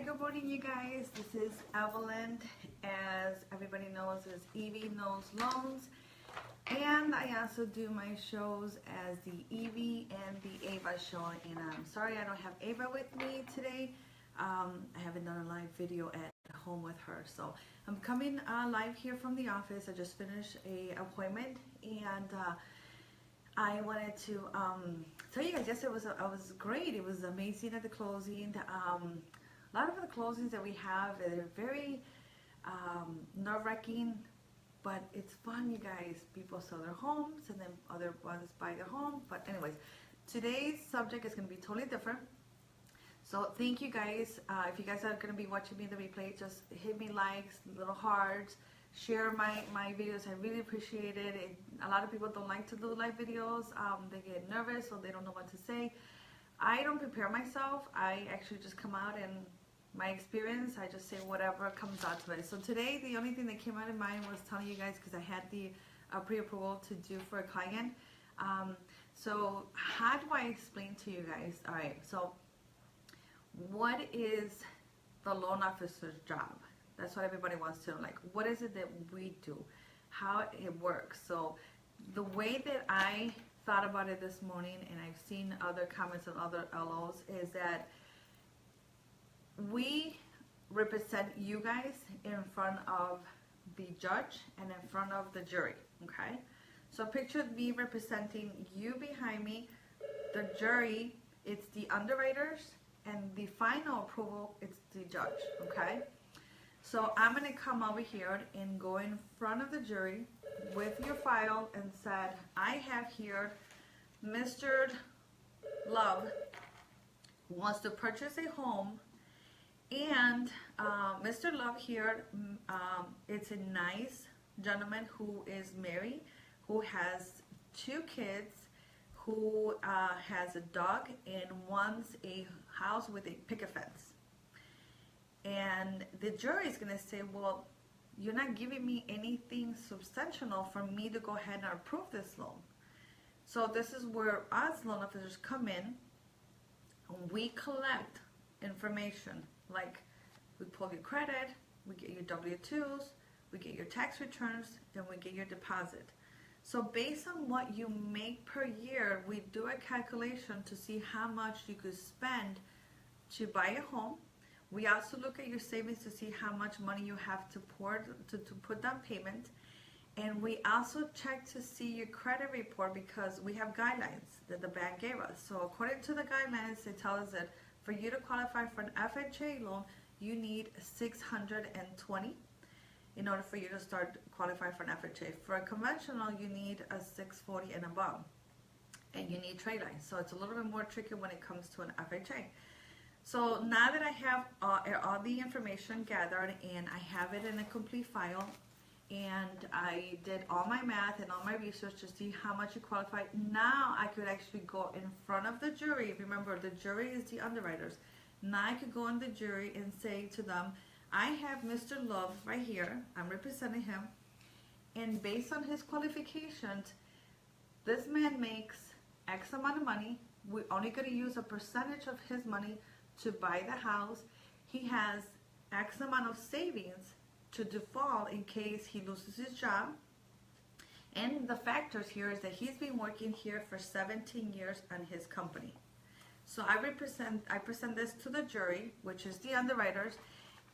good morning, you guys. This is Evelyn. As everybody knows, is Evie Knows Loans. And I also do my shows as the Evie and the Ava show. And I'm sorry I don't have Ava with me today. I haven't done a live video at home with her. So I'm coming live here from the office. I just finished an appointment. And I wanted to tell you guys, yesterday was great. It was amazing at the closing. A lot of the closings that we have, they're very nerve-wracking, but it's fun, you guys. People sell their homes and then other ones buy their home. But anyways, today's subject is going to be totally different. So thank you guys. If you guys are going to be watching me in the replay, just hit me likes, little hearts, share my videos. I really appreciate it. A lot of people don't like to do live videos. They get nervous or they don't know what to say. I don't prepare myself. I actually just come out and my experience, I just say whatever comes out to it. So today, the only thing that came out of mind was telling you guys, because I had the pre-approval to do for a client. So how do I explain to you guys? All right, so what is the loan officer's job? That's what everybody wants to know. Like, what is it that we do? How it works? So the way that I thought about it this morning, and I've seen other comments on other LOs, is that we represent you guys in front of the judge and in front of the jury, okay? So picture me representing you behind me, the jury, it's the underwriters, and the final approval, it's the judge, okay? So I'm gonna come over here and go in front of the jury with your file and said, I have here Mr. Love who wants to purchase a home, and Mr. Love here, it's a nice gentleman who is married, who has 2 kids, who has a dog, and wants a house with a picket fence. And the jury is going to say, well, you're not giving me anything substantial for me to go ahead and approve this loan. So this is where us loan officers come in. We collect information, like we pull your credit, we get your W-2s, we get your tax returns, and we get your deposit. So based on what you make per year, we do a calculation to see how much you could spend to buy a home. We also look at your savings to see how much money you have to put down payment. And we also check to see your credit report, because we have guidelines that the bank gave us. So according to the guidelines, they tell us that for you to qualify for an FHA loan, you need 620 in order for you to start qualifying for an FHA. For a conventional, you need a 640 and above. And you need trade lines. So it's a little bit more tricky when it comes to an FHA. So now that I have all the information gathered and I have it in a complete file, and I did all my math and all my research to see how much you qualify, now I could actually go in front of the jury. Remember, the jury is the underwriters. Now I could go in the jury and say to them, I have Mr. Love right here, I'm representing him, and based on his qualifications, this man makes X amount of money. We're only going to use a percentage of his money to buy the house. He has X amount of savings to default in case he loses his job. And the factors here is that he's been working here for 17 years on his company. So I present this to the jury, which is the underwriters,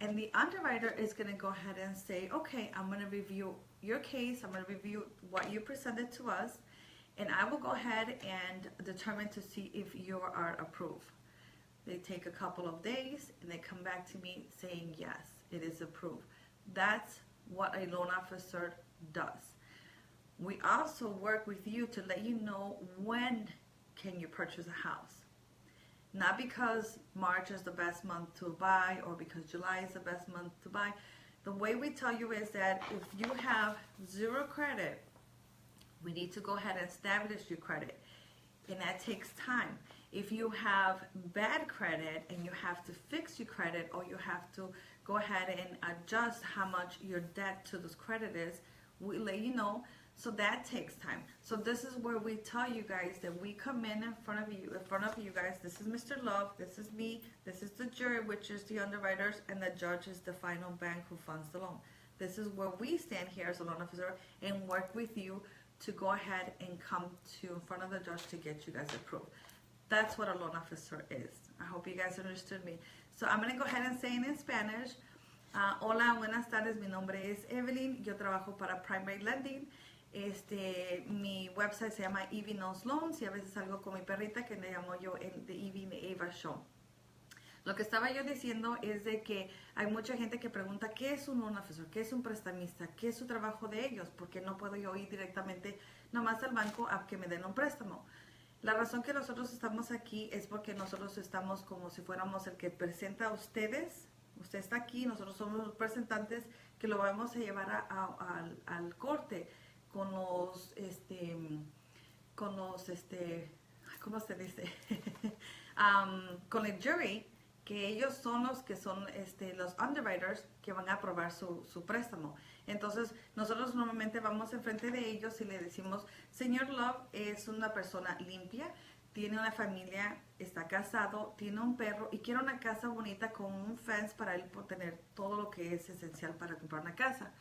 and the underwriter is going to go ahead and say, okay, I'm going to review your case, I'm going to review what you presented to us, and I will go ahead and determine to see if you are approved. They take a couple of days and they come back to me saying, yes, it is approved. That's what a loan officer does. We also work with you to let you know when can you purchase a house. Not because March is the best month to buy or because July is the best month to buy. The way we tell you is that if you have 0 credit, we need to go ahead and establish your credit. And that takes time. If you have bad credit and you have to fix your credit, or you have to go ahead and adjust how much your debt to this credit is, we let you know So that takes time. So this is where we tell you guys that we come in front of you guys. This is Mr. Love, this is me, this is the jury, which is the underwriters, and the judge is the final bank who funds the loan. This is where we stand here as a loan officer and work with you to go ahead and come to in front of the judge to get you guys approved. That's what a loan officer is. I hope you guys understood me. So I'm going to go ahead and say it in Spanish. Hola, buenas tardes, mi nombre es Evelyn, yo trabajo para Primary Lending. Mi website se llama Evie Knows Loans y a veces salgo con mi perrita que le llamo yo en The Evie Ava Show. Lo que estaba yo diciendo es de que hay mucha gente que pregunta ¿qué es un loan officer? ¿Qué es un prestamista? ¿Qué es su trabajo de ellos? Porque no puedo yo ir directamente nomás al banco a que me den un préstamo. La razón que nosotros estamos aquí es porque nosotros estamos como si fuéramos el que presenta a ustedes. Usted está aquí, nosotros somos los representantes que lo vamos a llevar al corte con los, ¿cómo se dice? Con el jury, que ellos son los que son los underwriters que van a aprobar su préstamo. Entonces, nosotros normalmente vamos enfrente de ellos y le decimos, señor Love es una persona limpia, tiene una familia, está casado, tiene un perro y quiere una casa bonita con un fence para él tener todo lo que es esencial para comprar una casa.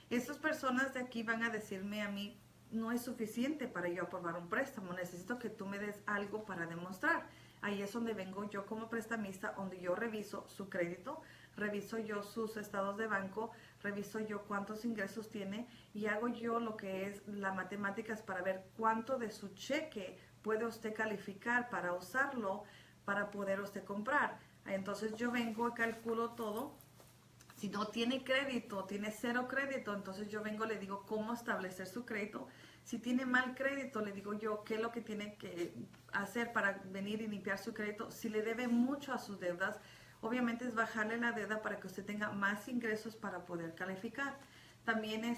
Estas personas de aquí van a decirme a mí, no es suficiente para yo aprobar un préstamo, necesito que tú me des algo para demostrar. Ahí es donde vengo yo como prestamista, donde yo reviso su crédito, reviso yo sus estados de banco, reviso yo cuántos ingresos tiene y hago yo lo que es las matemáticas para ver cuánto de su cheque puede usted calificar para usarlo para poder usted comprar. Entonces yo vengo y calculo todo. Si no tiene crédito, tiene cero crédito, entonces yo vengo y le digo cómo establecer su crédito. Si tiene mal crédito, le digo yo qué es lo que tiene que hacer para venir y limpiar su crédito. Si le debe mucho a sus deudas, obviamente es bajarle la deuda para que usted tenga más ingresos para poder calificar. También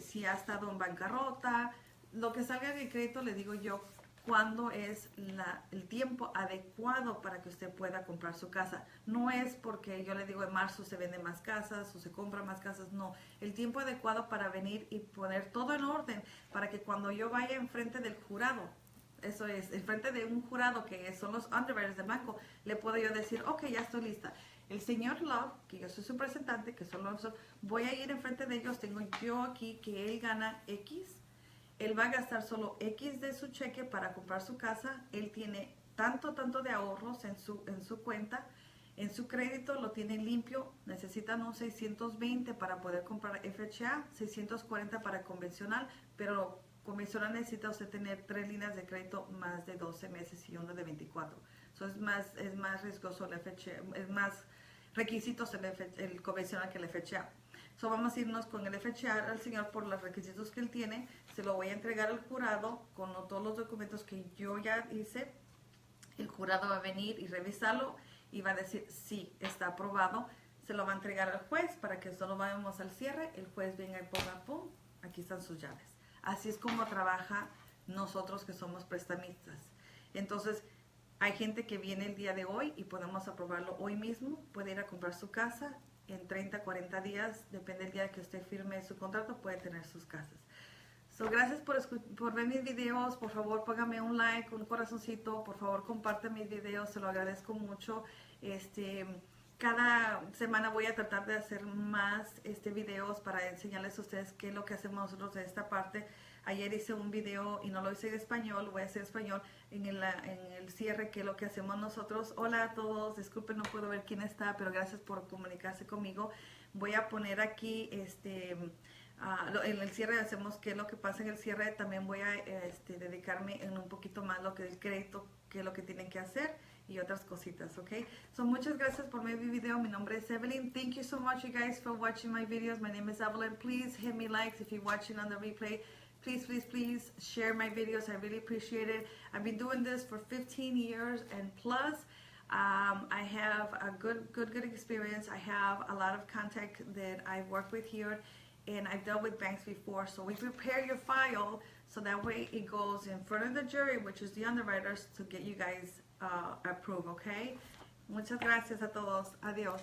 si ha estado en bancarrota, lo que salga de crédito, le digo yo cuándo es el tiempo adecuado para que usted pueda comprar su casa. No es porque yo le digo en marzo se venden más casas o se compran más casas, no. El tiempo adecuado para venir y poner todo en orden para que cuando yo vaya enfrente del jurado, eso es, enfrente de un jurado que son los underwriters del banco, le puedo yo decir, ok, ya estoy lista. El señor Love, que yo soy su representante, que son los, voy a ir enfrente de ellos, tengo yo aquí que él gana X. Él va a gastar solo X de su cheque para comprar su casa. Él tiene tanto de ahorros en su cuenta. En su crédito lo tiene limpio. Necesitan un 620 para poder comprar FHA, 640 para convencional, pero convencional necesita usted tener 3 líneas de crédito más de 12 meses y uno de 24. So es más riesgoso el FHA, es más requisitos el convencional que el FHA. So vamos a irnos con el FHA al señor por los requisitos que él tiene. Se lo voy a entregar al jurado con todos los documentos que yo ya hice. El jurado va a venir y revisarlo y va a decir sí, está aprobado. Se lo va a entregar al juez para que solo vayamos al cierre. El juez venga y ponga pum, aquí están sus llaves. Así es como trabaja nosotros que somos prestamistas. Entonces, hay gente que viene el día de hoy y podemos aprobarlo hoy mismo. Puede ir a comprar su casa. En 30, 40 días, depende del día que usted firme su contrato, puede tener sus casas. So, gracias por ver mis videos. Por favor, póngame un like, un corazoncito. Por favor, comparte mis videos. Se lo agradezco mucho. Cada semana voy a tratar de hacer más videos para enseñarles a ustedes qué es lo que hacemos nosotros de esta parte. Ayer hice un video y no lo hice en español, lo voy a hacer en español en el cierre, qué es lo que hacemos nosotros. Hola a todos, disculpen, no puedo ver quién está, pero gracias por comunicarse conmigo. Voy a poner aquí, en el cierre hacemos qué es lo que pasa en el cierre. También voy a dedicarme en un poquito más lo que es el crédito, qué es lo que tienen que hacer y otras cositas, ¿ok? So, muchas gracias por ver mi video. Mi nombre es Evelyn. Thank you so much, you guys, for watching my videos. My name is Evelyn. Please hit me likes if you're watching on the replay. Please share my videos. I really appreciate it. I've been doing this for 15 years and plus. I have a good experience. I have a lot of contact that I work with here, and I've dealt with banks before. So we prepare your file so that way it goes in front of the jury, which is the underwriters, to get you guys approved, okay? Muchas gracias a todos. Adiós.